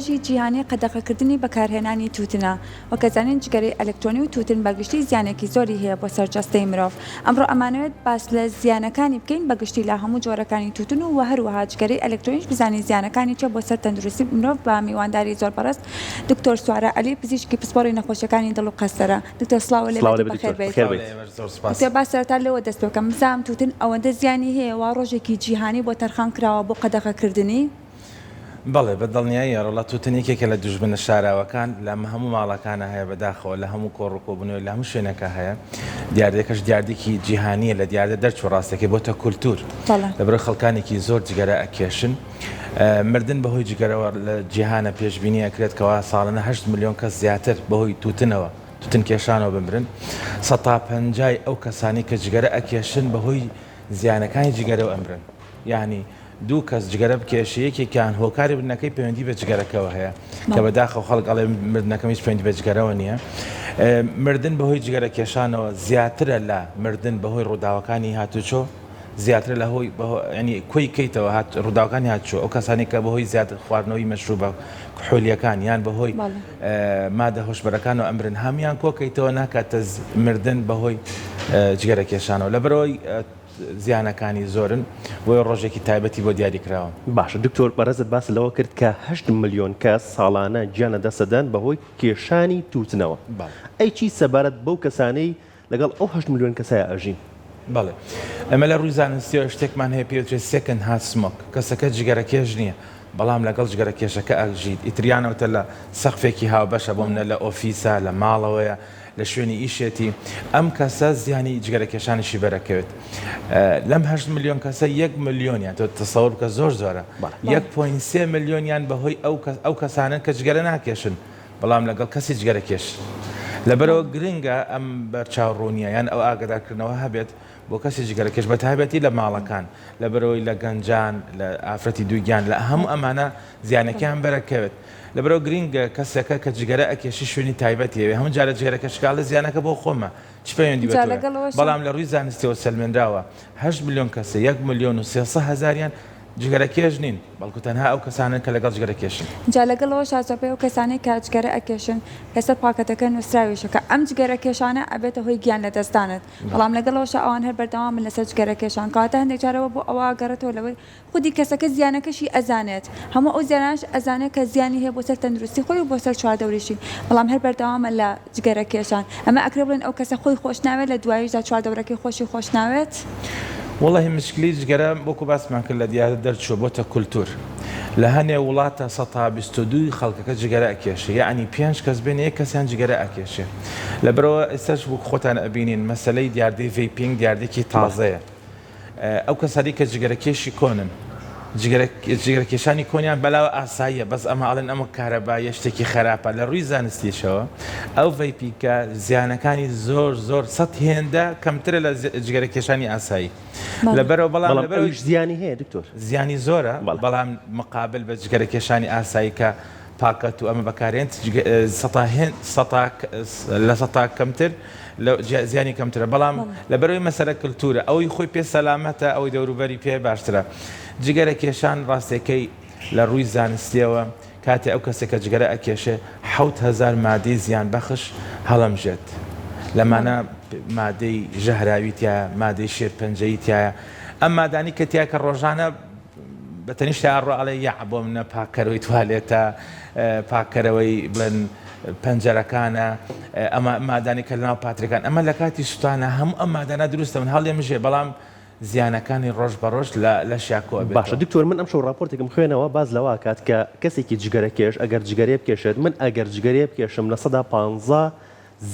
ڕۆژی جیهانی قەدەغەکردنی بەکارهێنانی تووتنە وەکەزانین جگەرەی ئەلکترۆنی و تووتن بەگشتی زیانێکی زۆری هەیە بۆ سەرجەستەی مرۆڤ. ئەمڕۆ ئەمانەوێت باس لە زیانەکانی بکەین بەگشتی لە هەموو جۆرەکانی تووتن و هەروەها جگەرەی ئەلکترۆنیش بزانین زیانەکانی چە بۆ سەر تەندروستی مرۆڤ بە میوانداری زۆر بەڕست. دکتۆر سوارە عەلی پزیشکی پسپۆڕی نەخۆشیەکانی دڵ و قەستەرە. دکتۆر سڵاو لێبێت بەخێر بێت. دکتۆر با سەرەتا لەوە دەست پێ بکەم بزانم تووتن ئەوەندە زیانی هەیە وا ڕۆژێکی جیهانی بۆ تەرخان کراوە بۆ قەدەغەکردنی؟ بەڵێ بەدڵنیایی ڕۆڵە تووتنێکێکە لە دوژمنە شاراوەکان لە هەموو ماڵەکانە هەیە بەداخەوە لە هەموو کۆڕکۆبوونەوە لە هەموو شوێنەکە هەیە. دیاردەکەش دیاردێکی جیهانیە لە دیاردە دەرچوو ڕاستەکەی بۆتە کولتور لەبەر خەڵکانێکی زۆر جگەرە ئەکێشن. مردن بەهۆی جگەرەوە لە جیهانە پێشبینی ئەکرێتکەوە ساڵانە 8 ملیۆن کەس زیاتر بەهۆی تووتنەوە تووتن کێشانەوە بمرن. 150 ئەو کەسانی کە جگەرە ئەکێشن بەهۆی زیانەکانی جگەرەوە ئەمرن. یعنی دوو کەس جگەرە بکێشە یەکێکیان هۆکاری بردنەکەی پەیوەندی بە جگەرەکەەوە هەیە کە بەداخەوە خەڵک ئەڵێ مردنەکەمیش پەیوەندی بە جگەرەوە نییە. مردن بەهۆی جگەرە کێشانەوە زیاترە لە مردن بەهۆی ڕووداوەکانی هاتوچۆ زیاتر لە هۆی ینی کۆی کەیتەوە ڕووداوەکانی هاتچۆ ئەو کەسانی کە بەهۆی زیاتر خواردنەوەی مەشروبە کحولیەکان یان بەهۆی مادە هۆشبەرەکان و ئەمرن هەمیان کۆکەیتەوە ناکاتە مردن بەهۆی جگەرە کێشانەوە لەبەرەوەی زیانەکانی زۆرن بۆی ڕۆژێکی تایبەتی بۆ دیاریکراوە. باشە دکتۆر بەڕێزت باس لەوە کرد کە 8 ملیۆن کەس ساڵانە گیانە دەسەدەن بەهۆی کێشانی تووتنەوە. ئەی چی سەبارەت بەو کەسانەی لەگەڵ ئەو 8 ملیۆن کەسای ئەژین؟ بەڵێ ئەمە لە ڕووی زانستیەوە شتێکمان هەیە پێوترێت سێکند هات سمۆک کەسەکە جگەرە کێش نییە بەڵام لەگەڵ جگەرە کێشەکە ئەژیت ئیتریانەوەتە لە سەقفێکی هاوبەشە بۆ منە لە ئۆفیسە لە ماڵەوەیە لە شوێنی ئیشێتی ئەم کەسە زیانی جگەرە کێشانیشی بەرەکەوێت. لەم 8 ملیۆن کەسە 1 ملیۆنیان تۆ تەسەوور بکە زۆر زۆرە 1.3 ملیۆنیان بەهۆی ئەو کەسانن کە جگەرە ناکێشن بەڵام لەگەڵ کەسی جگەرە کێش. لەبەرەوە گرنگە ئەم بەرچاوڕوونیە یان ئەو ئاگادارکردنەوە هەبێت بۆ کەسی جگەرە کێش بە تایبەتی لە ماڵەکان لەبەرەوەی لە گەنجان لە ئافرەتی دووگیان لە هەموو ئەمانە زیانەکەیان بەرەکەوێت. لەبەرەوە گرنگە کەسێکە کە جگەرە ئەکێشی شوێنی تایبەتیەوێ هەموو جارە جگەرەکە شکال لە زیانەکە بۆ خۆمە چ پەیوەندی بەتەوە بەڵام لە ڕووی زانستیەوە سەلمێنراوە 8 ملیۆن کەسە 1 ملیۆن و 300 هەزاریان جگەرە کێش نین بەڵکو تەنها ئەو کەسانن کە لەگەڵ جگەرە کێشن. جا لەگەڵەوە شازۆپی ئەو کەسانی کە جگەرە ئەکێشن کەسە پاکەتەکە نووسراویشەکە ئەم جگەرە کێشانە ئەبێتە هۆی گیان لە دەستانت بەڵام لەگەڵەوەش ئەوان هەر بەردەوام لەسەر جگەرە کێشان کاتە هەندێک جارەوە بۆ ئەوە گەڕێتەوە لەوەی خودی کەسەکە زیانەکەشی ئەزانێت هەموو ئەو زیانانش ئەزانێت کە زیانی هەیە بۆ سەر تەندروستی خۆی و بۆ سەر چواردەوریشی بەڵام هەر بەردەوامە لە جگەرە کێشان ئەمە ئەکرێ بڵێن ئەو کەسە خۆی خۆش ناوێت لە دواییشدا چواردەورەکەی خۆشی خۆش ناوێت. وڵی مشکلی جگەرە بۆکو باسمان کرد لە دیارە دەرچوە بۆتە کولتور لە هەنێ وڵاتە 122 خەڵکەکە جگەرە ئەکێشێ یعنی 5 کەس بێنە یەک کەسیان جگەرە ئەکێشێ. لەبەرەوە ئێستاش بوو خۆتان ئەبینین مەسەلەی دیاردەی ڤیپینگ دیاردێکی تازەیە ئەو کەسانی کە جگەرە کێشی کۆنن جگەرە کێشانی کۆنیان بەلاوە ئاساییە بەس ئەمە ئاڵێن ئەمە کارەبایە شتێکی خراپە لە ڕووی زانستیشەوە ئەو ڤیپیکە زیانەکانی زۆر زۆر سەد هێندە کەمترە لە جگەرە کێشانی ئاسایی لەبەرەوە بەڵام زیانی هەیە دکتۆر زیانی زۆرە بەڵام مقابل بە جگەرە کێشانی ئاسایی کە پاکەت و ئەمە بەکارێن لە سەتا کەمتر زیانی کەمترە بەڵام لەبەرەوەی مەسەلە کلتورە ئەوەی خۆی پێ سەلامەتە ئەوەی دەوروبەری پێ باشترە. جگەرە کێشان ڕاستەکەی لە ڕووی زانستیەوە کاتێ ئەو کەسێکە جگەرە ئەکێشێ 7,000 مادەی زیان بەخش هەڵەمژێت لەمانە مادەی ژەهراویتە مادەی شێرپەنجەیتایە ئەم مادانی کە تیا کە ڕۆژانە بەتەنیشت ڕۆڵێ یا بۆ منە پاکەرەوەی توالێتە پاکەرەوەی بڵێن پەنجەرەکانە ئەمە مادانی کە لەناو پاترەکان ئەمە لە کاتی سوتانە هەموو ئەم مادانە دروستە من هەڵێ مژێ بەڵام زیانەکانی ڕۆژ بە ڕۆژ لە شیاکۆ باشە دکتۆر من ئەم شەو راپۆرتێکم خوێنەوە باز لەوە کات کە کەسێکی جگەرە کێش ئەگەر جگەرێ بکێشێت من ئەگەر جگەرێ بکێشم لە 115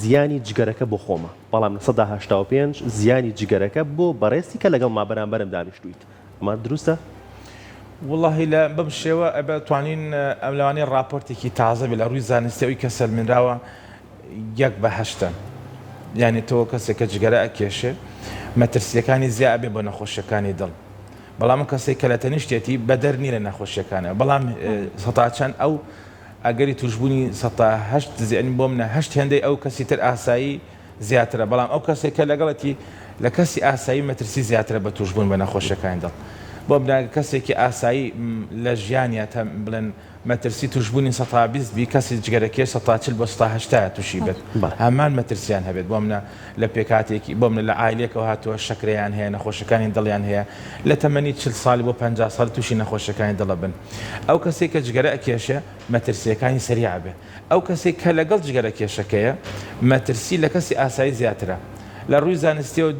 زیانی جگەرەکە بۆ خۆمە بەڵام لە 185 زیانی جگەرەکە بۆ بەڕێستی کە لەگەڵ ما بەرامبەرم دانیشتویت ئەمە دروستە؟ واللهی لە بەم شێوە ئەبێ توانین ئەم لەوانەیە راپۆرتێکی تازە بێ لە ڕووی زانستیەوەی کە سەلمێنراوە 1/8 یعنی تۆ کەسێکە جگەرە ئەکێشێ مەترسیەکانی زیاد بێ بۆ نەخۆشیەکانی دڵ بەڵام کەسێک کە لە تەنیشتێتی بەدەر نی لە نەخۆشیەکانە بەڵام سەتاچەند ئەو ئەگەری توشببوونی 8 زیانی بۆ منە 8 هێندەی ئەو کەسی تر ئاسایی زیاترە بەڵام ئەو کەسێکە لەگەڵەتی لە کەسی ئاسایی مەترسی زیاترە بە توشببوون بە نەخۆشیەکانی دڵ بۆ کەسێکی ئاسایی لە ژیانیە بڵێن مەترسی توشببوونی 120 بی کەسی جگەرەکێ 140 بۆ 180 تووشی بێت هەمان مەترسیان هەبێت بۆ منە لە پێکاتێکی بۆ منە لە ئایلێکەوە هاتووە شەکرەیان هەیە نەخۆشەکانی دڵیان هەیە لە تەمەنی 40 ساڵی بۆ 50 ساڵ تووشی نەخۆشەکانی دڵە بن ئەو کەسێک کە جگەرە ئەکێشە مەترسیەکانی سریع بێ ئەو کەسێک کە لەگەڵ جگەرە کێشەکەیە مەترسی لە کەسی ئاسایی زیاترە لە ڕووی زانستیەوە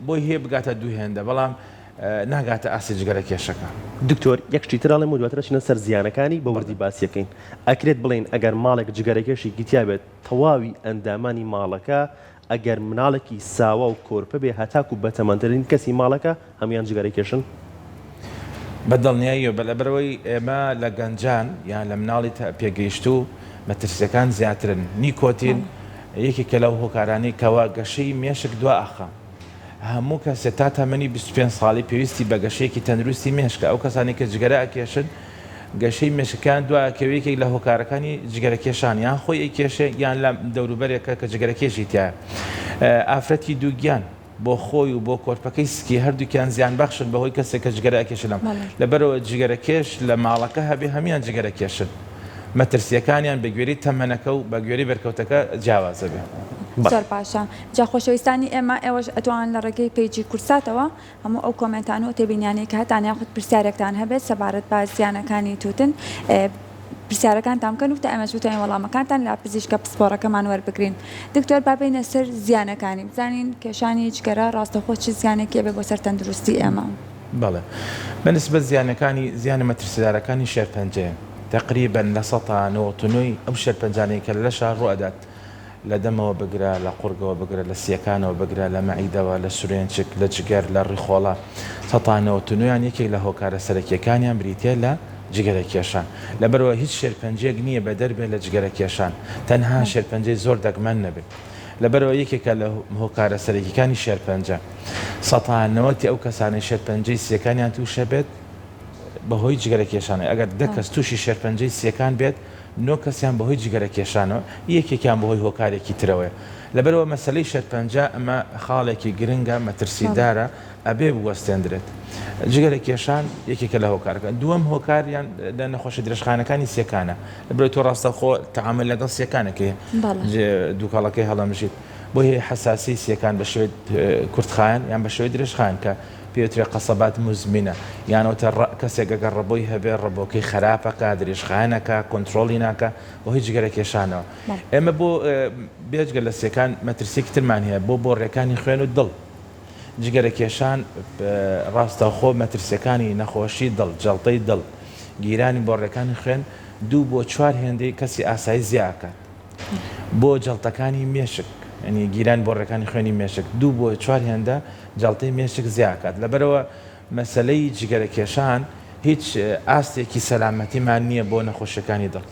بۆی هەیە بگاتە دوو هێندە بەڵام ناگاتە ئاسی جگەرە کێشەکە دکتۆر یەکشتی تراڵێ و دواترە چنە سەر زیانەکانی بە وردی باسیەکەین ئەکرێت بڵین ئەگەر ماڵێک جگەرەکێشی گیتیا بێت تەواوی ئەندامانی ماڵەکە ئەگەر مناڵێکی ساوە و کۆرپە بێ هەتاکو بەتەمەندترین کەسی ماڵەکە هەمیان جگەرەکێشن بەدڵنیاییەوە بەلەبەرەوەی ئێمە لە گەنجان یان لە مناڵی پێگەیشت و مەترسیەکان زیاترن نیکۆتین یەکێکە لەو هۆکارانی کەوا گەشەی مێشک دوا ئاخا هەموو کەسێک تا تەمەنی 25 ساڵی پێویستی بە گەشەیەکی تەندروستی مێشکە ئەو کەسانی کە جگەرە ئەکێشن گەشەی مێشکان دوایکەوەیەکێک لە هۆکارەکانی جگەرەکێشان یان خۆی ئەکێشێ یان لە دەوروبەرێکە کە جگەرەکێشی تایە ئافرەتی دووگیان بۆ خۆی و بۆ کۆرپەکەی سکی هەردووکیان زیان بەخشن بەهۆی کەسێک کە جگەرە ئەکێشلم لەبەرەوە جگەرەکێش لە ماڵەکە هەبێ هەمیان جگەرەکێشن مەترسیەکانیان بە گوێری تەمەنەکە و بە گوێری بەرکەوتەکە جیاوازە بێ زۆر باشە جا خۆشەویستانی ئێمە ئێوەش ئەتوان لە ڕێگەی پیجی کورساتەوە هەموو ئەو کۆمنتان و تێبینیانەی کە هەتان یاخود پرسیارێکتان هەبێت سەبارەت بە زیانەکانی تووتن پرسیارەکان بکەن و تا ئەمەش بتوانین وەڵامەکانتان لە پزیشکە پسپۆڕەکەمان وەربگرین دکتۆر بابینە سەر زیانەکانی بزانین کێشانی جگەرە ڕاستەخۆ چ زیانێکی بێ بۆ سەر تەندروستی ئێمە بەڵێ بەنسبەت زیانەکانی زیانە مەترسیدارەکانی شێرپەنجەیە تقریبا لە 199 ئەو شێرپەنجانەی کە لە شار ڕوئەدات لە دەمەوە بگرە لە قورگەوە بگرە لە سیەکانەوە بگرە لە مەعیدەوە لە سورێنچک لە جگەر لە ڕیخۆڵە 199 یەکێک لە هۆکارە سەرەکیەکانیان بریتە لە جگەرە کێشان لەبەرەوە هیچ شێرپەنجەیەک نییە بە دەربێت لە جگەرە کێشان تەنها شێرپەنجەی زۆر دەگمەن نەبێت لەبەرەوە یەکێکە لە هۆکارە سەرەکیەکانی شێرپەنجە 190 ئەو کەسانی شێرپەنجەی سیەکانیان تووشە بێت بەهۆی جگەرە کێشانە ئەگەر دە کەس تووشی شێرپەنجەی سیەکان بێت نۆ کەسیان بەهۆی جگەرە کێشانەوە یەکێکیان بەهۆی هۆکارێکی ترەوەیە لەبەرەوە مەسلەی شێرپەنجە ئەمە خاڵێکی گرنگە مەترسیدارە ئەبێ بوەستێنرێت جگەرە کێشان یەکێکە لە هۆکارەکە دووەم هۆکاریان لە نەخۆشی درێژخانەکانی سیەکانە لەبەرەوەی تۆ ڕاستەخۆ تەعامل لەگەڵ سیەکانەکەی دووکاڵەکەی هەڵەمژیت بۆ هەیە حەساسی سیەکان بە شێوەی کورتخایەن یان بە شێوەی درێژخایەن کە پێوترێ قەسەبات مزمینە یانەوەتە کەسێک ئەگەر ڕەبۆی هەبێ ڕەبۆکەی خراپەکە درێژخایەنەکە کۆنتترۆلی ناکە بۆ هیچ جگەرە کێشانەوە ئێمە بۆ بێجگە لە سیەکان مەترسێکی ترمان هەیە بۆ ڕێکانی خوێن و دڵ جگەرە کێشان ڕاستەخۆ مەترسیەکانی نەخۆشی دڵ جەڵتەی دڵ گیرانی بۆ ڕێکانی خوێن 2 بۆ 4 هێندەی کەسی ئاسایی زیاکات بۆ جەڵتەکانی مێشک ینی گیران بۆ ڕێکانی خوێنی مێشک 2 بۆ 4 هێندە جەڵتەی مێشک زیاکات لەبەرەوە مەسلەی جگەرە کێشان هیچ ئاستێکی سەلامەتیمان نییە بۆ نەخۆشیەکانی دڵ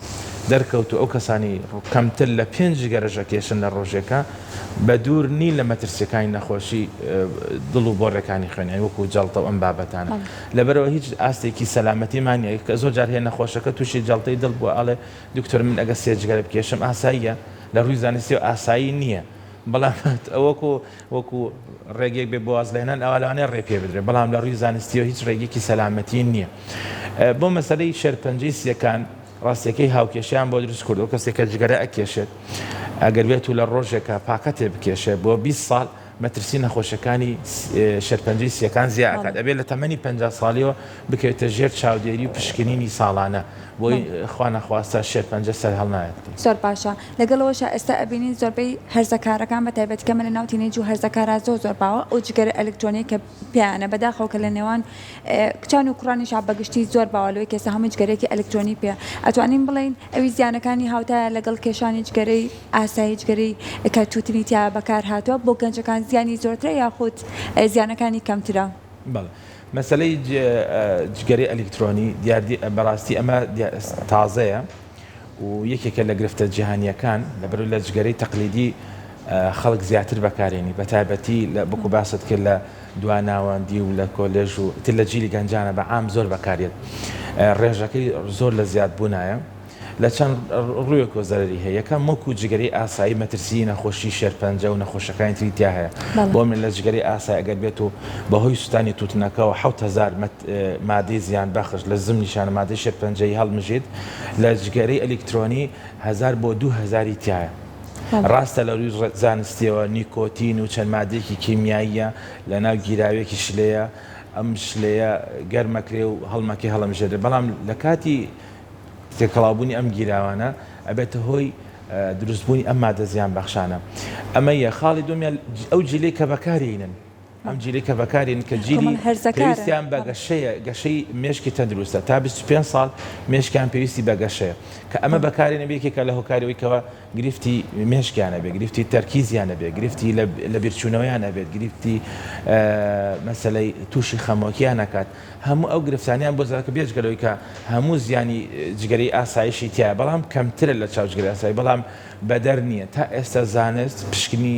دەرکەوتو ئەو کەسانی کەمتر لە 5 جگەرەژە کێشن لە ڕۆژێکە بە دوور نی لە مەترسیەکانی نەخۆشی دڵ و بۆ ڕێکانی خوێنی وەکو جەڵتە و ئەم بابەتانە لەبەرەوە هیچ ئاستێکی سەلامەتیمان نیە کە زۆر جار هەیە نەخۆشەکە تووشی جەڵتەی دڵ بووە ئەڵێ دکتۆر من ئەگە 3 جگەرە بکێشم ئاساییە لە ڕووی زانستی و ئاسایی نییە بەڵام وەکو ڕێگێک بێ بۆ وازلێنان ئەوانێ ڕێ پێ بدرێت بەڵام لە ڕووی زانستیەوە هیچ ڕێگێکی سەلامەتی نییە بۆ مەسەلەی شێرپەنجەی سیەکان ڕاستیەکەی هاوکێشیان بۆ دروست کرد و کەسێکە جگەرە ئەکێشێت ئەگەر بێت و لە ڕۆژێکە پاکەتێ بکێشێت بۆ 20 ساڵ مەترسی نەخۆشەکانی شێرپەنجەی سیەکان زیاکات ئەبێت لە تەمەنی 50 ساڵیەوە بکەوێتە ژێر چاودێری و پشکنینی ساڵانە بۆی خوا نەخواستە شێرپەنجە سەر هەڵنایەت زۆر باشە لەگەڵەوەش ئێستا ئەبینین زۆربەی هەرزەکارەکان بە تایبەتکە من لە ناو تینێج و هەرزەکارە زۆر باوە ئەو جگەرە ئەلکترۆنیک کە پیانە بەداخەوە کە لە نێوان کچان و کوڕانیش بەگشتی زۆر باوەلەوەی کەسە هەموو جگەرێکی ئەلکترۆنی پێ ئەتوانین بڵین ئەوی زیانەکانی هاوتایە لەگەڵ کێشانی جگەرەی ئاسایی جگەرەی کە تووتنی تیا بەکار هاتووە بۆ گەنجەکان زیانی زۆرترە یاخود زیانەکانی کەمترە مەسلەی جگەرەی ئەلکترۆنی دیاردی بەڕاستی ئەمە تازەیە و یەکێکە لە گرفتە جیهانیەکان لەبەر لە جگەرەی تەقلیدی خەڵک زیاتر بەکارێنی بە تایبەتی لە بکو باست کرد لە دواناوەندی و لە کۆلێژ و تر لە جیلی گەنجانە بە عام زۆر بەکارێت ڕێژەکەی زۆر لە زیاد بوونایە لە چەند ڕوویەک و زەرری هەیە یەکەم وەکو جگەری ئاسایی مەترسی نەخۆشی شێرپەنجە و نەخۆشەکانی تری تیا هەیە بۆ من لە جگەری ئاسایی ئەگەر بێت و بەهۆی سوستانی تووتنەکەەوە 7000 مادەی زیان بەخش لە زمنیشانە مادەی شێرپەنجەی هەڵمژیت لە جگەری ئەلکترۆنی 1000 بۆ 2000 تایە ڕاستە لە ڕووی زانستیەوە نیکۆتین و چەند مادێکی کیمیاییە لە ناو گیراوێکی شلەیە ئەم شلەیە گەرمەکرێ و هەڵمەکی هەڵمژێت بەڵام لە کاتی تێکەڵاوبوونی ئەم گیراوانە ئەبێتە هۆی دروستبوونی ئەم مادە زیان بەخشانە ئەمە یە خاڵی دومیان ئەو جیلەی کە بەکارێنن ئەم جیلی کە بەکارین کە جیلی پێویستیان بە گەشەی مێشکی تەندروستە تا 25 ساڵ مێشکیان پێویستی بە گەشەیە کە ئەمە بەکارێنە بێکێکە لە هۆکاریەوەیکەوە گرفتی مێشکیانە بێت گرفتی تەرکیزیانە بێت گرفتی لە بیرچوونەوەیانە بێت گرفتی مەسەلەی تووشی خەمۆکییان نکات هەموو ئەو گرفتانیان بۆ زارکە بێژگەلەوەی کە هەموو زیانی جگەری ئاسایشی تایە بەڵام کەمترە لە چاوجگەری ئاسایی بەڵام بەدەر نییە تا ئێستا زانست پشکنی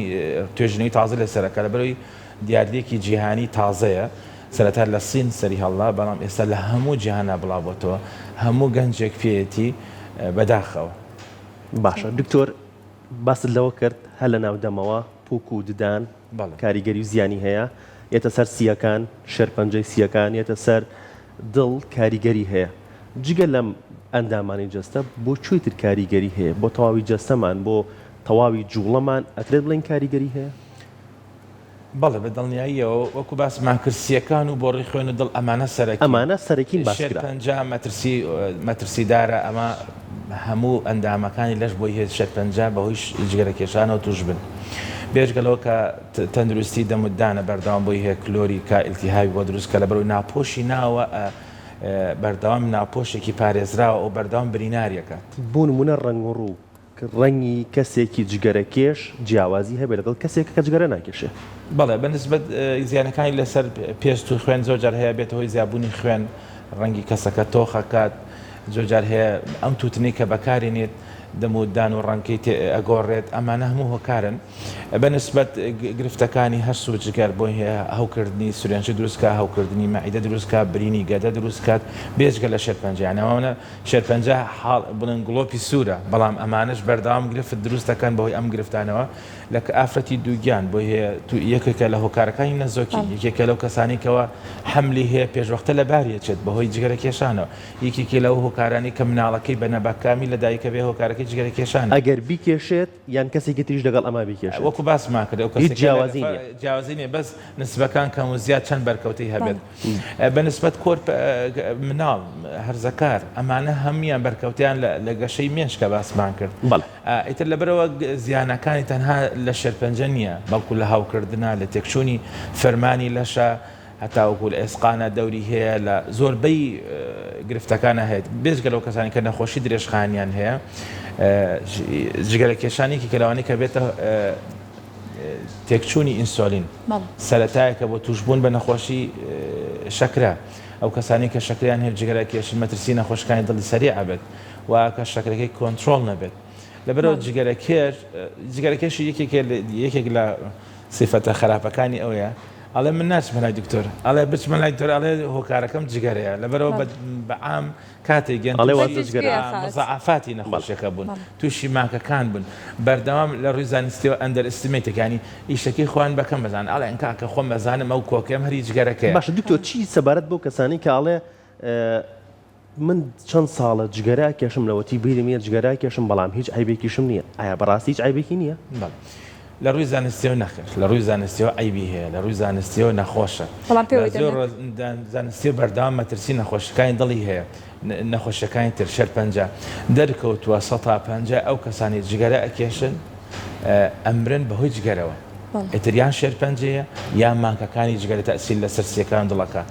توێژنەوەی تازە لەسەرەکە لە بەرەوەی دیاردێکی جیهانی تازەیە سەرەتا لە سین سەری هەڵا بەڵام ئێستا لە هەموو جیهانە بڵاوبۆتەوە هەموو گەنجێک پێیەتی بەداخەوە باشە دکتۆر باست لەوە کرد هە لە ناودەمەوە پووک و ددان کاریگەری و زیانی هەیە یێتە سەر سیەکان شێرپەنجەی سیەکان یێتە سەر دڵ کاریگەری هەیە جگە لەم ئەندامانی جەستە بۆ چۆیتر کاریگەری هەیە بۆ تەواوی جەستەمان بۆ تەواوی جوڵەمان ئەترێت بڵێن کاریگەری هەیە بەڵێ بە دڵنیاییەوە وەکو باسمان کرسیەکان و بۆ ڕێی خوێن و دڵ ئەمانە سەرەکین باسکرا شێرپەنجە مەترسیدارە ئەمە هەموو ئەندامەکانی لەش بۆی هێز شێرپەنجە بەهۆی جگەرە کێشانەوە توش بن بێژگەلەوە کە تەندروستی دەمودانە بەردەوام بۆی هەیە کلۆری کا ئیلتیهابی بۆ دروستکە لە بەرەوەی ناپۆشی ناوە بەردەوام ناپۆشێکی پارێزراوە ئەو بەردەوام بریناریەکات بوو نمونە ڕەنگ و ڕوو ڕەنگی کەسێکی جگەرە کێش جیاوازی هەبێت لەگەڵ کەسێک کە جگەرە ناکێشێ بەڵێ بەنسبەت زیانەکانی لەسەر پێست و خوێن زۆرجار هەیە بێت هۆی زیابوونی خوێن ڕەنگی کەسەکە تۆخەکات زۆرجار هەیە ئەم تووتنی کە بەکارێنێت دەمودان و ڕەنکەی ئەگۆڕێت ئەمانە هەموو هۆکارن بەنسبەت گرفتەکانی هەرس و جگەر بۆی هەیە هەوکردنی سورێنچی دروستکە هەوکردنی مەعیدە دروستکە برینی گەدە دروستکات بێژگە لە شێرپەنجەیانەوەە شێرپەنجە بڵێن گڵۆپی سوورە بەڵام ئەمانش بەردەوام گرفت دروستەکان بەهۆی ئەم گرفتانەوە لە ئافرەتی دووگیان بۆی هەیە یەکێکە لە هۆکارەکانی نەزۆکی یەکێکە لەو کەسانێکەوە حملی هەیە پێشوەختە لە باریەچێت بەهۆی جگەرە کێشانەوە یەکێکی لەو هۆکارانی کە مناڵەکەی بە نەباکامی لە دایکە بێ هۆکارەکەی جگەرە کێشان ئەگەر بیکێشێت یان کەسێکی تریش لەگەڵ ئەما بیکێشێت وەکو باسمان کرد هیچ جیاوازی نیە بەس نسبەکان کەم و زیاد چەند بەرکەوتەی هەبێت بەنسبەت کۆرپ مناڵ هەرزەکار ئەمانە هەمویان بەرکەوتیان لە گەشەی مێشکە باسمان کرد ئیتر لەبەرەوە زیانەکانی تەنها لە شێرپەنجە نییە بەڵکو لە هاوکردنا لە تێکچوونی فەرمانی لەشە هەتاوەکو لە ئێسقانە دەوری هەیە لە زۆربەی گرفتەکانە هەیە بێژگە لەو کەسانی کە نەخۆشی درێژخانیان هەیە جگەرە کێشانێکی کە لەوانەیە کە بێتە تێکچوونی ئینسۆلین سەرەتایەکە بۆ توشبوون بە نەخۆشی شەکرە ئەو کەسانی کە شەکریان هەیە جگەرە کێشی مەترسی نەخۆشەکانی دڵی سەریع ئەبێت و کە شەکرەکەی کۆنتترۆل نەبێت لەبەرەوە جگەرە کێشی یەکێک لە سیفەتە خراپەکانی ئەوەیە ئەڵێ من ناچمە لای دکتۆر ئەڵێ بچمە لای دکتۆر ئەڵێ هۆکارەکەم جگەرەیە لەبەرەوە بەعام کاتێک گەن مزعافاتی نەخۆشیەکە بوون تووشی ماکەکان بوون بەردەوام لە ڕووی زانستیەوە ئەندەر ئستیمێتەکانی ئیشەکەی خۆیان بەکەم بەزان ئەڵێ ئەنکاکە خۆم بەزانم ئەو کۆکەم هەری جگەرەکەی باشە دکتۆر چی سەبارەت بۆ کەسانی کە ئاڵێ من چەند ساڵە جگەرە کێشم لەوەتی بیرمە جگەرە کێشم بەڵام هیچ عیبێکیشم نییە ئایا بەڕاستی هیچ عیبێکی نییە لە ڕووی زانستیەوە نەخێر لە ڕووی زانستیەوە عیبی هەیە لە ڕووی زانستیەوە نەخۆشە زانستی بەردەوام مەترسی نەخۆشەکانی دڵی هەیە نەخۆشەکانی تر شێرپەنجە دەرکەوتووە 150 ئەو کەسانی جگەرە ئەکێشن ئەمرن بەهۆی جگەرەوە ئەتریان شێرپەنجەیە یان مانکەکانی جگەرە تەسیل لە سەرسیەکان دڵەکە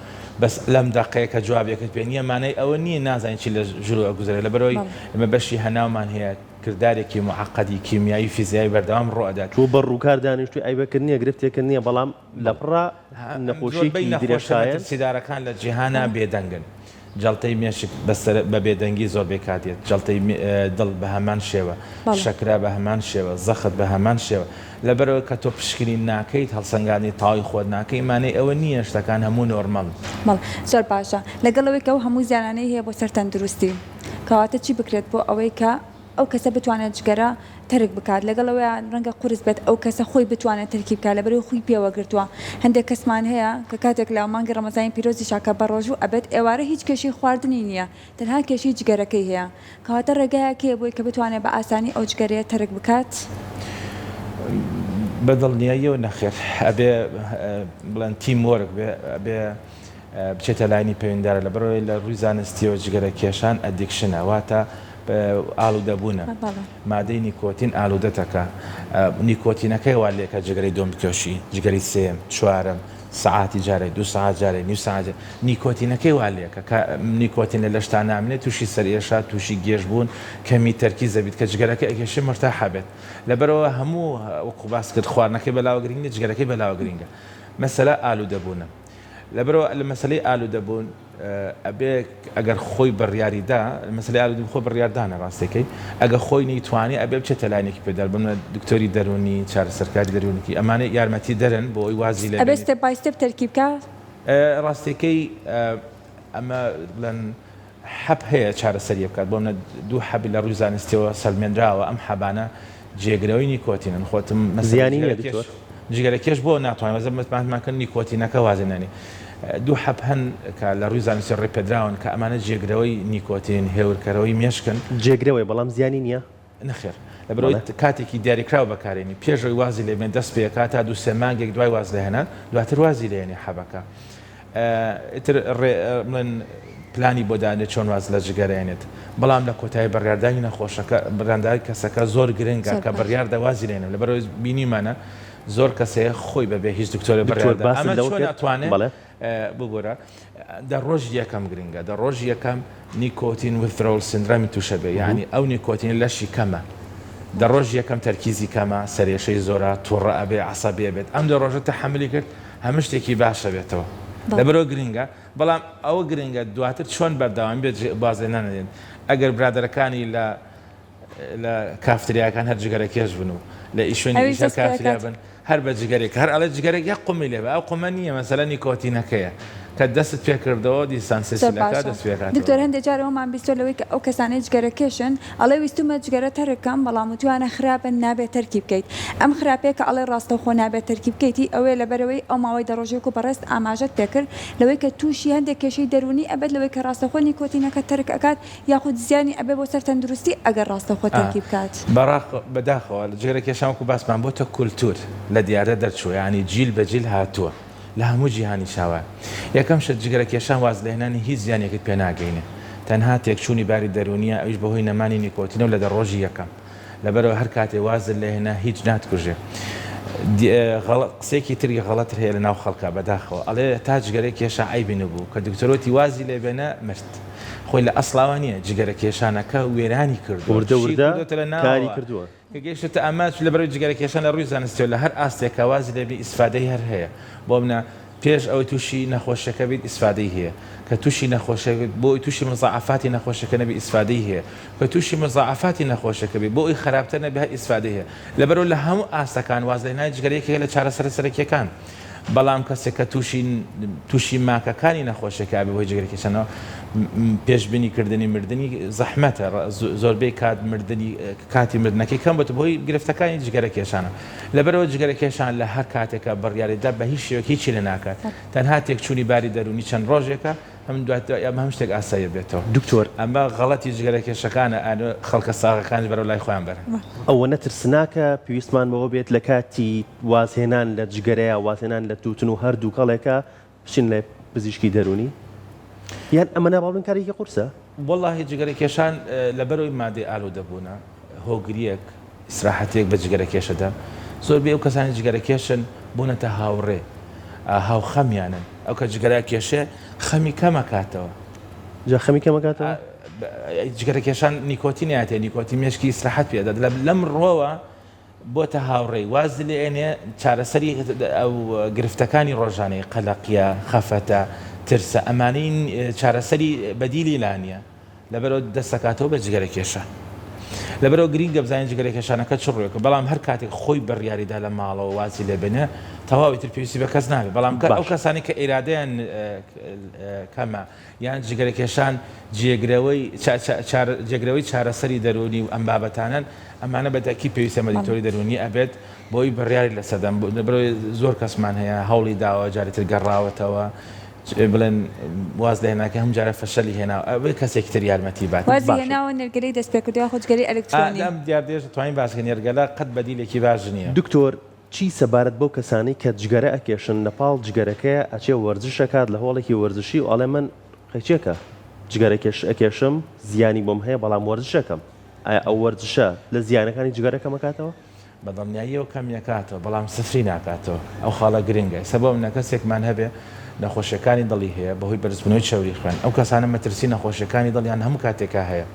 بەس لەم دقەیە کە جوابێکت پێ نییە مانای ئەوە نییە نازانین چی لە ژوورە گوزارێت لەبەرەوەی ئمە بەشی هەناومان هەیە کردارێکی معقدی کیمیایی فیزیایی بەردەوام ڕۆدات تۆ بە ڕووکار دانیشتوی ئایبەکرد نییە گرفتێکرد نییە بەڵام لە پڕا نەخۆشیێکی درێژایە سیدارەکان لە جیهانە بێدەنگن جەڵتەی مێشک بە بێدەنگی زۆر بێکاتێت جەڵتەی دڵ بە هەمان شێوە شەکرا بە هەمان شێوە زەخت بە هەمان شێوە لەبەرەوە کە تۆ پشکنی ناکەیت هەڵسەنگانی تاوی خۆت ناکەی مانەی ئەوە نییە شتەکان هەموو نۆرمەڵ زۆر باشە لەگەڵەوەی کە ئەو هەموو زیانانەی هەیە بۆ سەر تەندروستی کەواتە چی بکرێت بۆ ئەوەی کە ئەو کەسە بتوانێت جگەرە تەرک بکات لەگەڵەوەی ڕەنگە قورس بێت ئەو کەسە خۆی بتوانێت تەرکی بکات لەبەرەوەی خۆی پێوەگرتووە هەندێک کەسمان هەیە کە کاتێک لە مانگی ڕەمەزانی پیرۆزی شاکە بە ڕۆژوو ئەبێت ئێوارە هیچ کێشی خواردنی نییە تەنها کێشی جگەرەکەی هەیە کەواتە ڕێگایەکەیە بۆی کە بتوانێت بە ئاسانی ئەو جگەرەیە تەرک بکات بەدڵنیاییەوە نەخێر ئەبێ بڵێن تیم وەرک بێ بچێتە لاینی پەیوەنددارە لەبەرەوەی لە ڕووی زانستیەوە جگەرە کێشان ئەدیکشنە واتە ئالوودەبوونە مادەی نیکۆتین ئالوودەتەکە نیکۆتینەکەی وا لێکە جگەری دۆم بکێشی جگەری سێم چوارم سعاتی جارێ دو ساعت جارێ نیو ساعت نیکۆتینەکەی وا لێکە کە نیکۆتینە لە شتان نامێت تووشی سەرێشا تووشی گێژبوون کەمی تەرکی زەبیت کە جگەرەکە ئەگەشی مرتاح بێت لەبەرەوە هەموو وەکو باس کرد خواردنەکەی بەلاوە گرنگە جگەرەکەی بەلاوە گرنگە مەسەلە ئالوودەبوونە لەبەرەوە لە مەسلەی ئالوودەبوون ئەبێ ئەگەر خۆی بڕیاریدا مەسلەی ئالوودەبوون خۆ بڕیاردانە ڕاستەکەی ئەگە خۆی نەیتوانی ئەبێ بچێتە لایەنێکی پێدار بنە دکتۆری دەرونی چارەسەرکاری دەرونیکی ئەمانە یارمەتی دەرن بۆ ئەوی وازی لێ ئەبێ ستێپ بای ستێپ تەرکی بکات ڕاستەکەی ئەمە بڵێن حەب هەیە چارەسەری بکات بۆ منە دوو حەبی لە ڕووی زانستیەوە سەلمێنراوە ئەم حەبانە جێگرەوەی نیکۆتینن خۆتم زیانی نیە دکتۆر جگەرەکێش بۆ ناتوانین زەمەتمانکە نیکۆتینەکە وازێنانی دوو حەب هەن کە لە ڕووی زانستی ڕێپێدراون کە ئەمانە جێگرەوەی نیکۆتین هێورکەرەوەی مێشکن جێگرەوەی بەڵام زیانی نییە نەخێر لەبەرەوەی کاتێکی دیاریکراوە بەکارێنی پێشەوەی وازی لێبێن دەست پێ کاتا دوو سێ مانگێک دوای واز لێهێنان دواتر وازی لێنێ حەبەکە ئیتر بڵێن پلانی بۆ دانێت چۆن واز لە جگەرێنێت بەڵام لە کۆتایی بەڕیاردانی نەخۆشەکە بڕیارداری کەسەکە زۆر گرنگە کە بڕیاردە وازی لێنێ لەبەرەوەی بینیمانە زۆر کەسەیە خۆی بەبێ هیچ دکتۆری بڕیاردا ئەمە چۆن ناتوانێت ببوورە دە ڕۆژ یەکەم گرنگە دە ڕۆژ یەکەم نیکۆتین withdrawal syndrome تووشە بێ یعنی ئەو نیکۆتین لەشی کەمە دە ڕۆژ یەکەم تەرکیزی کەمە سەرێشەی زۆرە تووڕە ئەبێ عەسەبێ بێت ئەم دە ڕۆژە تەحەملی کرد هەموو شتێکی باشە بێتەوە لەبەرەوە گرنگە بەڵام ئەوە گرنگە دواتر چۆن بەردەوام بێت بازێ نانەدێن ئەگەر برادەرەکانی لە کافتریاکان هەر جگەرەکێش بن و لە ئیشوێنی کافتریا بن هەر بە جگەرێک هەر ئەڵە جگەرێک یە قومی لێ بە ئەو قومە نییە مەسەلە نیکۆتینەکەیە کە دەست پێ کردەوە دیسان سلسلەکە دەست پێکات دکتۆر هەندێک جارەوەمان بیستۆ لەوەی کە ئەو کەسانەی جگەرەکێشن ئەڵێ ویستمە جگەرە تەرکەم بەڵام وتوانە خراپن نابێت تەرکی بکەیت ئەم خراپەیە کە ئەڵێ ڕاستەوخۆ نابێت تەرکی بکەیتی ئەوەیە لەبەرەوەی ئەو ماوەی دەڕۆژێک و بەڕێست ئاماژەت پێکرد لەوەی کە تووشی هەندێک کێشەی دەرونی ئەبێت لەوەی کە ڕاستەخۆ نیکۆتینەکە تەرک ئەکات یاخود زیانی ئەبێ بۆ سەر تەندروستی ئەگەر ڕاستەخۆ تەرکی بکات بەداخەوە لە جگەرەکێشان و باسمان بۆتە کولتور لە دیارە دەرچوو ینی جیل بە جیل هاتووە لە هەموو جیهانی شاوە یەکەم شت جگەرەکێشان واز لەهێنانی هیچ زیانێکت پێ ناگەینێ تەنها تێکچوونی باری دەرونیە ئەویش بەهۆی نەمانی نیکۆتینە و لە دەڕۆژی یەکەم لەبەرەوە هەر کاتێ وازت لێهێنا هیچ ناتکوژێ قسێکی تری غەڵەتر هەیە لە ناو خەڵکە بەداخەوە ئەڵێ تا جگەرەکێشە عیبی نەبوو کە دکتۆرۆتی وازی لێبێنە مرد خۆی لە ئەسڵاوە نییە جگەرەکێشانەکە وێرانی کاری کردووە کە گەیشتە ئەماچ لە بەرەوەی جگەرەکێشان لە ڕووی زانستیەوە لە هەر ئاستێکە وازی لێبی ئیسفادەی هەر هەیە بۆ منە پێش ئەوەی تووشی نەخۆشەکە بیت ئیسفادەی هەیە کە تووشی نەخۆشەکە بۆی تووشی مزعافاتی نەخۆشەکە نەبی ئیسفادەی هەیە کە تووشی مزعافاتی نەخۆشەکە بێ بۆ ئەوی خراپتر نەبێ ئیسفادەی هەیە لەبەرەوە لە هەموو ئاستەکان واز لێنانی جگەرەیەکێک لە چارەسەر سەرەکیەکان بەڵام کەسێک کە تووشی ماکەکانی نەخۆشەکە بێ بۆی جگەرەکێشانەوە پێشبینیکردنی مردنی زەحمەتە زۆربەی کات مردنی کاتی مردنەکەی کەم بێت بۆی گرفتەکانی جگەرەکێشانە لەبەرەوە جگەرەکێشان لە هەر کاتێکە بڕیاریدا بە هیچ شێوەیەکی چی لە ناکات تەنها تێکچوونی باری دەرونی چەند ڕۆژێکە هەم شتێک ئاسایی بێتەوە دکتۆر ئەمە غەڵەتی جگەرەکێشەکانە خەڵکە ساغەکانی بەرەو لای خۆیان بەرن ئەوە نەترسناکە پێویستمان بەوە بێت لە کاتی وازهێنان لە جگەرەیە وازهێنان لە تووتن و هەردوو کەڵێکە بچین لە پزیشکی دەرونی یان ئەمە ناباڵن کارێکی قورسە وەڵڵاهی جگەرەکێشان لەبەرەوەی مادەی ئالوودەبوونە هۆگریەک ئیسراحەتێک بە جگەرەکێشەدا زۆربەی ئەو کەسانی جگەرەکێشن بوونەتە هاوڕێ هاوخەمیانن ئەو کە جگەرەکێشێ خەمی کەمەکاتەوە جا خەمی کەمەکاتەوە جگەرەکێشان نیکۆتینیاتێ نیکۆتی مێشکی ئیسراحەت پێدات لەم ڕۆوە بۆتە هاوڕێی واز لێنێ چارەسەری ئەو گرفتەکانی ڕۆژانەی قەلەقیە خەفەتە ترسە ئەمانین چارەسەری بەدیلی لانیە لەبەرەوە دەستەکاتەوە بە جگەرەکێشە لەبەرەوە گرینگە بزانین جگەرەکێشانەکە چ ڕوویەکە بەڵام هەر کاتێک خۆی بڕیاریدا لە ماڵەوە وازی لێ بنێ تەواوی تر پێویستی بە کەس نابێت بەڵام ئەو کەسانی کە ئێرادەیان کەمە یان جگەرەکێشان جێگرەوەی چارەسەری دەرونی و ئەم بابەتانن ئەمانە بەتاکی پێویستە مەدیتۆری دەرونی ئەبێت بۆی بڕیاری لەسەردەم بەرەوەی زۆر کەسمان هەیە هەوڵی داوە جارێتتر گەڕاوەتەوە بڵێن واز لە هێناکە هەم جارە فەشەلی هێناوە ئەوەی کەسێکی تر یارمەتی بات وازی هێناوە نێرگەلەی دەستپێکردووە خۆجگەری ئەلکترۆنی ئەم دیاردێژ توانین باسکە نێرگەلە قەت بەدیلێکی باش نییە دکتۆر چی سەبارەت بەو کەسانی کە جگەرە ئەکێشن نەپاڵ جگەرەکەی ئەچێ وەرزشەکات لە هۆڵێکی وەرزشی و ئەڵێ من قەچێکە جگەرەکێش ئەکێشم زیانی بۆم هەیە بەڵام وەرزشەکەم ئایا ئەو وەرزشە لە زیانەکانی جگەرەکەم ئەکاتەوە؟ بەدڵنیاییەوە کەمیەکاتەوە بەڵام سفری ناکاتەوە ئەو خاڵە گرنگە سەبەب نەکەسێکمان هەبێ نەخۆشیەکانی دڵی هەیە بەهۆی بەرزبوونەوەی چاوری خوێن ئەو کەسانە مەترسی نەخۆشیەکانی دڵیان هەموو کاتێکا هەیە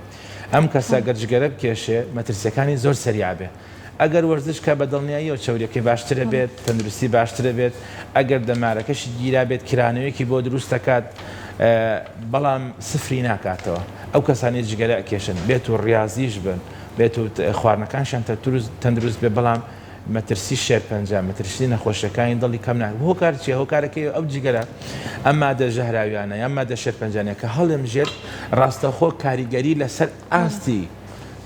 ئەم کەسە گەر جگەرە بکێشێ مەترسیەکانی زۆر سەریابێ ئەگەر وەرزش کە بە دڵنیاییەوە چاوریەکەی باشترە بێت تەندروستی باشترە بێت ئەگەر دەمارەکەشی گیرا بێت کرانەوەیەکی بۆ دروست دەکات بەڵام سفری ناکاتەوە ئەو کەسانی جگەرە ئەکێشن بێت و ڕاضیش بن بێت و خواردنەکانشان تەندروست بێ بەڵام مەترسی شێرپەنجە مەترسی نەخۆشیەکانی دڵی کەم ناکات هۆکار چیە هۆکارەکەی ئەو جگەرە ئەم مادە ژەهراویانە ئەم مادە شێرپەنجانەیە کە هەڵێمژێت ڕاستەخۆ کاریگەری لەسەر ئاستی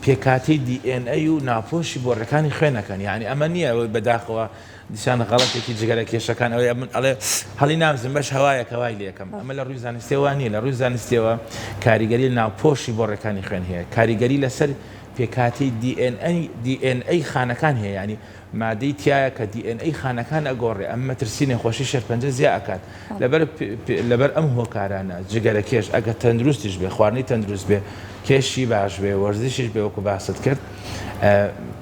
پێکاتی DNA و ناپۆشی بۆڕەکانی خوێنەکەن یعنی ئەمە نییە ئەوەی بەداخەوە دیشان غەڵەتێکی جگەرە کێشەکان ئەوەی ئەڵێ هەڵی نامزم بەش هەوایەکە وای لێکم ئەمە لە ڕووی زانستیەوە نیە لە ڕووی زانستیەوە کاریگەری ناپۆشی بۆڕەکانی خوێن هەیە کاریگەری لەسەر پێکاتی DNA خانەکان هەیە ینی مادەی تایە کە DNA خانەکان ئەگۆڕێ ئەم مەترسی نەخۆشی شێرپەنجە زیاد ئەکات لەبەر ئەم هۆکارانە جگەرە کێش ئەگە تەندروستیش بێ خواردنی تەندروست بێ کێشی باش بێ وەرزشیش بێ وەکو باست کرد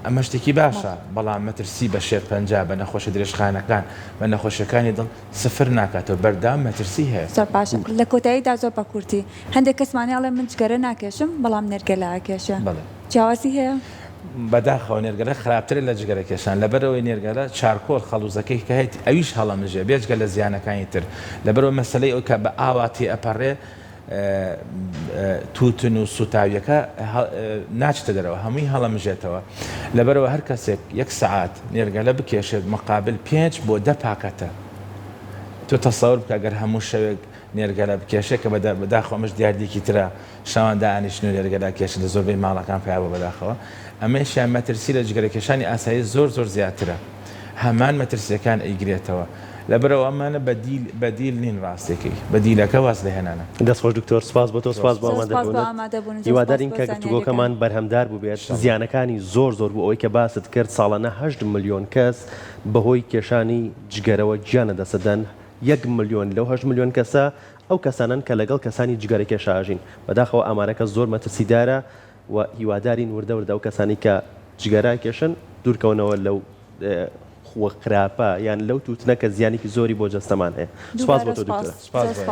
ئەمە شتێکی باشە بەڵام مەترسی بە شێرپەنجە بە نەخۆشی درێژخانەکان بە نەخۆشیەکانی دڵ سفر ناکاتەوە بەردام مەترسی هەیە زۆر باشە لە کۆتاییدا زۆر بە کورتی هەندێک کەسمانی ئەڵێ من جگەرە ناکێشم بەڵام نێرگەلە ئاکێشە جیاوازی هەیە بەداخەوە نێرگەلە خراپترە لە جگەرەکێشان لەبەرەوەی نێرگەلە چارکۆڵ خەڵوزەکەی کە هەیە ئەویش هەڵەمژێ بێجگە لە زیانەکانی تر لەبەرەوە مەسلەی ئەو کە بە ئاواتی ئەپەڕێ توتن و سوتاویەکە ناچتە دەرەوە هەمووی هەڵەمژێتەوە لەبەرەوە هەر کەسێک 1 سعات نێرگەلە بکێشێت مقابل 5 بۆ 10 پاکەتە تۆ تەسەور بکە گەر هەموو شەوێک نێرگەلە بکێشێت کە بەداخەوە دیاردێکی ترە شەوان دانیشتن و نێرگەلا کێشن لە زۆربەی ماڵەکان پیا بۆ بەداخەوە ئەمەشیان مەترسی لە جگەرەکێشانی ئاسایی زۆر زیاترە هەمان مەترسیەکان ئەیگرێتەوە لەبەرەوە ئەمانە بەدیل نین ڕاستێکی بەدیلەکە واز لە هێنانە دەستخۆش دکتۆر سپاس بۆ تۆ سپاس بۆ ئامادەبوونت هیوادارین کە گفتوگۆکەمان بەرهەمدار بوو بێت زیانەکانی زۆر بوو ئەوەی کە باست کرد ساڵانە 8 ملیۆن کەس بەهۆی کێشانی جگەرەوە گیانە دەسەدەن 1 ملیۆن لەو 8 ملیۆن کەسە ئەو کەسانن کە لەگەڵ کەسانی جگەرە کێشاژین بەداخەوە ئامارەکە زۆر مەترسیدارە و هیوادارین وردە ئەو کەسانی کە جگەرە کێشن دوورکەونەوە لەو خۆ خراپە یان لەو تووتنە کە زیانێکی زۆری بۆ جەستەمان هەیە سپاس بۆ تۆ دکتۆر